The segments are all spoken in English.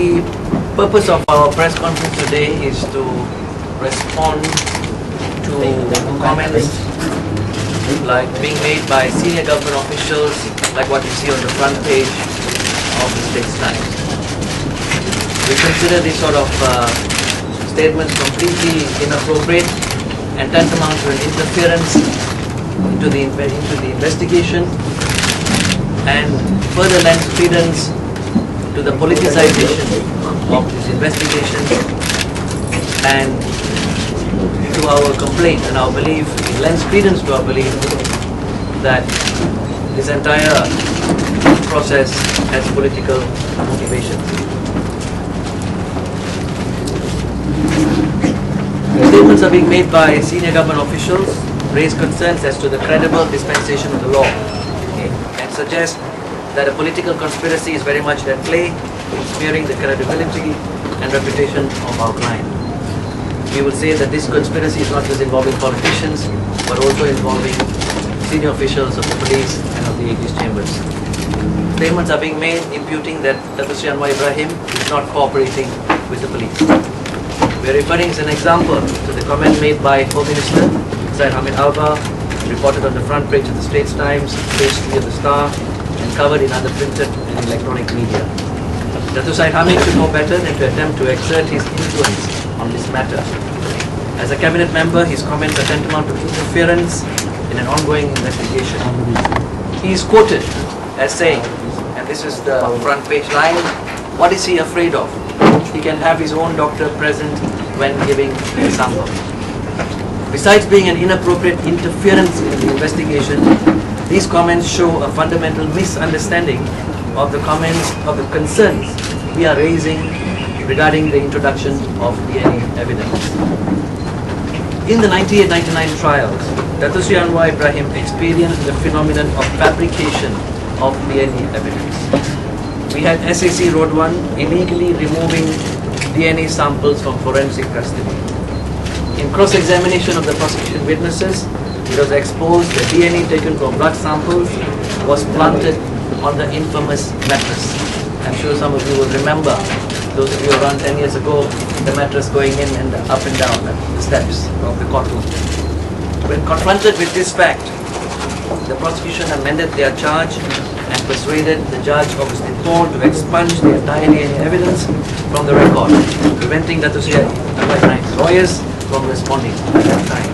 The purpose of our press conference today is to respond to comments like being made by senior government officials, like what you see on the front page of the States Times. We consider these sort of statements completely inappropriate and tantamount to an interference into the investigation, and further lends credence to the politicization of this investigation and to our complaint and our belief. It lends credence to our belief that this entire process has political motivations. Statements are being made by senior government officials, raise concerns as to the credible dispensation of the law, and suggest that a political conspiracy is very much at play in smearing the credibility and reputation of our client. We will say that this conspiracy is not just involving politicians, but also involving senior officials of the police and of the English chambers. Statements are being made imputing that Anwar Ibrahim is not cooperating with the police. We are referring as an example to the comment made by Home Minister Syed Hamid Alba, reported on the front page of the Straits Times, page 3 of the Star, and covered in other printed and electronic media. Dato' Syed Hamid should know better than to attempt to exert his influence on this matter. As a cabinet member, his comments are tantamount to interference in an ongoing investigation. He is quoted as saying, and this is the front page line, what is he afraid of? He can have his own doctor present when giving a sample. Besides being an inappropriate interference in the investigation, these comments show a fundamental misunderstanding of the concerns we are raising regarding the introduction of DNA evidence. In the 98-99 trials, Dato' Anwar Ibrahim experienced the phenomenon of fabrication of DNA evidence. We had SAC Road 1 illegally removing DNA samples from forensic custody. In cross-examination of the prosecution witnesses, it was exposed that DNA taken from blood samples was planted on the infamous mattress. I'm sure some of you will remember, those of you around 10 years ago, the mattress going in and up and down the steps of the courtroom. When confronted with this fact, the prosecution amended their charge and persuaded the judge, Augustine Paul, to expunge the entire DNA evidence from the record, preventing Dato' Anwar Ibrahim's lawyers from responding at that time.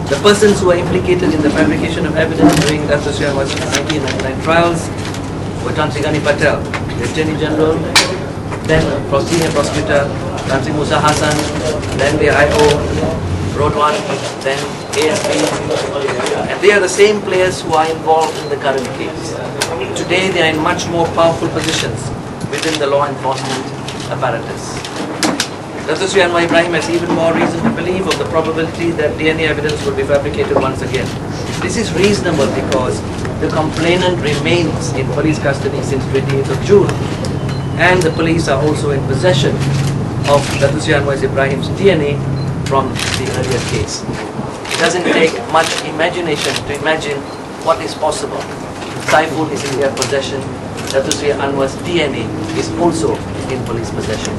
The persons who were implicated in the fabrication of evidence during Dato' Anwar's 1999 trials were Tan Sri Gani Patel, the Attorney General, then Senior Prosecutor Tan Sri Musa Hassan, then the IO, Road 1, then ASP, and they are the same players who are involved in the current case. Today they are in much more powerful positions within the law enforcement apparatus. Dato' Anwar Ibrahim has even more reason to believe of the probability that DNA evidence will be fabricated once again. This is reasonable because the complainant remains in police custody since 28th of June, and the police are also in possession of Dato' Anwar Ibrahim's DNA from the earlier case. It doesn't take much imagination to imagine what is possible. Saiful is in their possession. Dato' Anwar's DNA is also in police possession.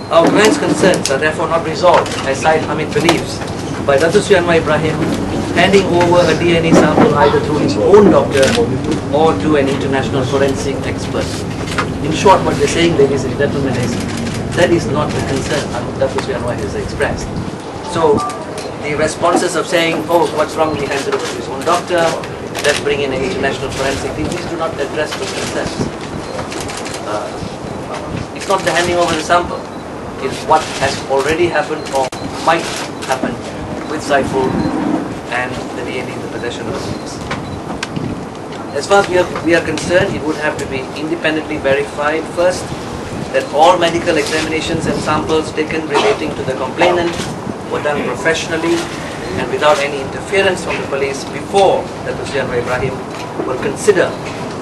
Our client's concerns are therefore not resolved, as Syed Hamid believes, by Dato' Anwar Ibrahim handing over a DNA sample either through his own doctor or to an international forensic expert. In short, what they're saying, ladies and gentlemen, is that is not the concern Dato' Anwar has expressed. So the responses of saying, oh, what's wrong, he handed over to his own doctor, let's bring in an international forensic team, these do not address the concerns. It's not the handing over the sample. Is what has already happened or might happen with Saiful and the DNA in the possession of the police. As far as we are concerned, it would have to be independently verified first that all medical examinations and samples taken relating to the complainant were done professionally and without any interference from the police before Dato' Anwar Ibrahim will consider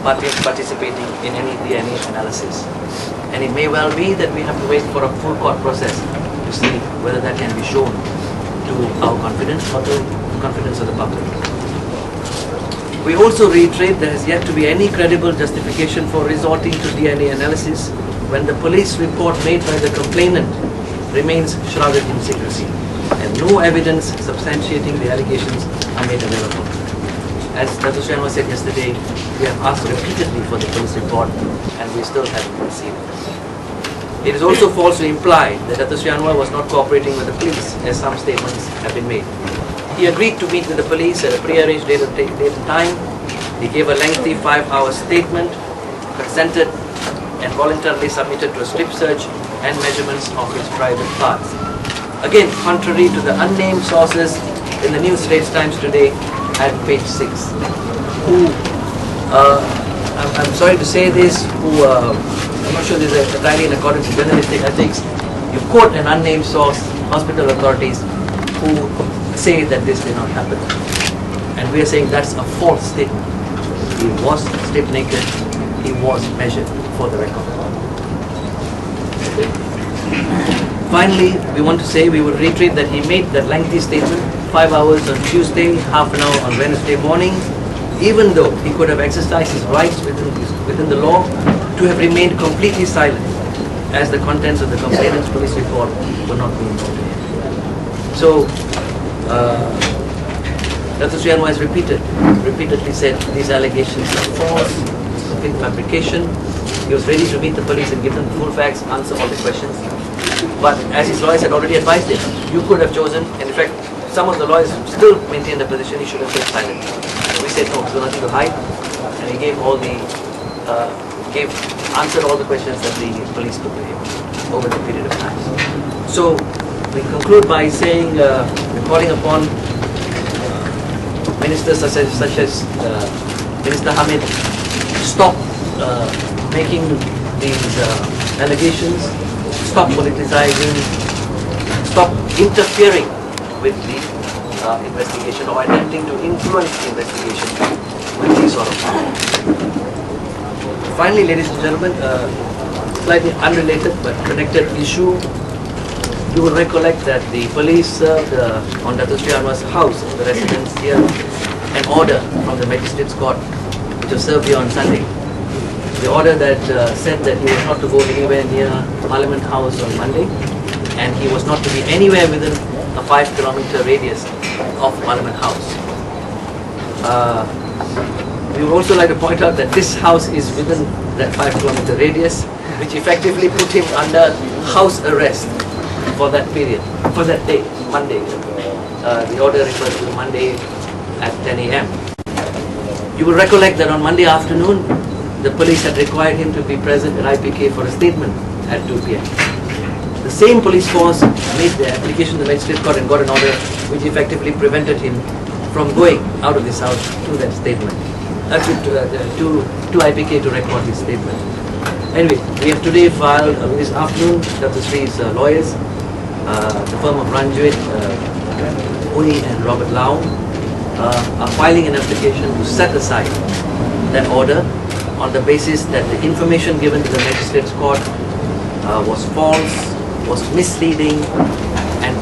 participating in any DNA analysis. And it may well be that we have to wait for a full court process to see whether that can be shown to our confidence or to the confidence of the public. We also reiterate there has yet to be any credible justification for resorting to DNA analysis when the police report made by the complainant remains shrouded in secrecy and no evidence substantiating the allegations are made available. As Dr. Anwar said yesterday, we have asked repeatedly for the police report and we still haven't received it. It is also false to imply that Dr. Anwar was not cooperating with the police, as some statements have been made. He agreed to meet with the police at a pre-arranged date and time. He gave a lengthy 5-hour statement, consented and voluntarily submitted to a strip search and measurements of his private parts. Again, contrary to the unnamed sources in the New Straits Times today at page 6, who, I'm sorry to say this, I'm not sure this is entirely in accordance with journalistic ethics, you quote an unnamed source, hospital authorities, who say that this did not happen. And we are saying that's a false statement. He was stripped naked, he was measured, for the record. Finally, we want to say, we will reiterate that he made that lengthy statement 5 hours on Tuesday, half an hour on Wednesday morning, even though he could have exercised his rights within the law to have remained completely silent, as the contents of the complainant's police report were not being known. So, Dr. Anwar has repeatedly said these allegations are false, complete fabrication. He was ready to meet the police and give them the full facts, answer all the questions. But as his lawyers had already advised him, you could have chosen, and in fact, some of the lawyers still maintain the position he should have kept silent. And we said no, there's nothing to hide, and he gave answered all the questions that the police put to him over the period of time. So we conclude by saying we're calling upon ministers such as Minister Hamid to stop making these allegations, stop politicizing, stop interfering with the investigation or attempting to influence the investigation with these sort of things. Finally, ladies and gentlemen, slightly unrelated but connected issue. You will recollect that the police served on Dr. Anwar's house, the residence here, an order from the Magistrates Court, which was served here on Sunday. The order that said that he was not to go anywhere near Parliament House on Monday, and he was not to be anywhere within a 5-kilometer radius of Parliament House. We would also like to point out that this house is within that 5-kilometer radius, which effectively put him under house arrest for that period, for that day, Monday. The order refers to Monday at 10 a.m. You will recollect that on Monday afternoon, the police had required him to be present at IPK for a statement at 2 p.m. The same police force made the application to the Magistrate Court and got an order which effectively prevented him from going out of this house to that statement, to IPK to record his statement. Anyway, we have today filed, this afternoon, Dr. Sri's lawyers, the firm of Ranjit, Uni and Robert Lau, are filing an application to set aside that order on the basis that the information given to the Magistrates Court was false, was misleading, and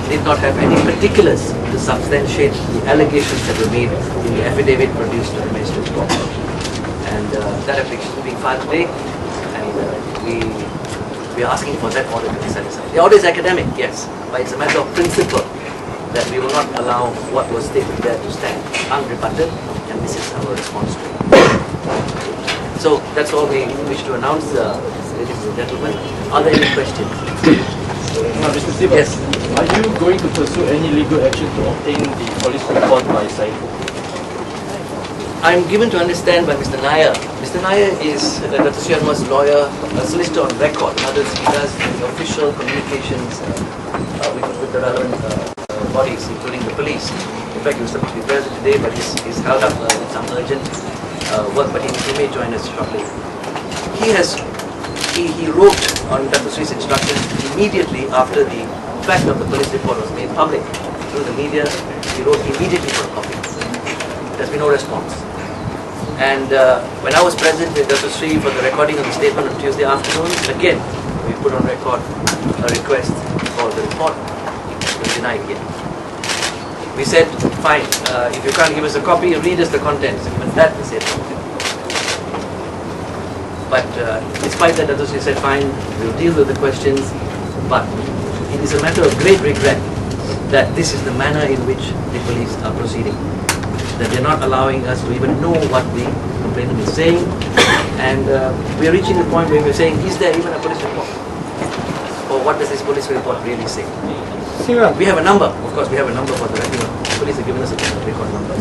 did not have any particulars to substantiate the allegations that were made in the affidavit produced to the Magistrates Court. And that application is being filed today, and we are asking for that order to be set aside. The order is academic, yes, but it's a matter of principle that we will not allow what was stated there to stand unrebutted, and this is our response to it. So that's all we wish to announce, ladies and gentlemen. Are there any questions? Mr. Siva, yes. Are you going to pursue any legal action to obtain the police report by Saifu? I'm given to understand by Mr. Nair. Mr. Nair is Dr. Anwar's lawyer, a solicitor on record. In other words, he does the official communications with the relevant bodies, including the police. In fact, he was supposed to be present today, but he's held up with some urgent work, but he may join us shortly. He wrote on Dr. Sri's instructions immediately after the fact of the police report was made public through the media. He wrote immediately for a copy. There's been no response. And when I was present with Dr. Sri for the recording of the statement on Tuesday afternoon, again, we put on record a request for the report. It was denied again. We said fine. If you can't give us a copy, read us the contents. Even that we said. But despite that, Dato Sri said, fine, we'll deal with the questions. But it is a matter of great regret that this is the manner in which the police are proceeding. That they're not allowing us to even know what the complainant is saying. And we're reaching the point where we're saying, is there even a police report? Or what does this police report really say? We have a number, of course, we have a number for the record. Police have given us a record number.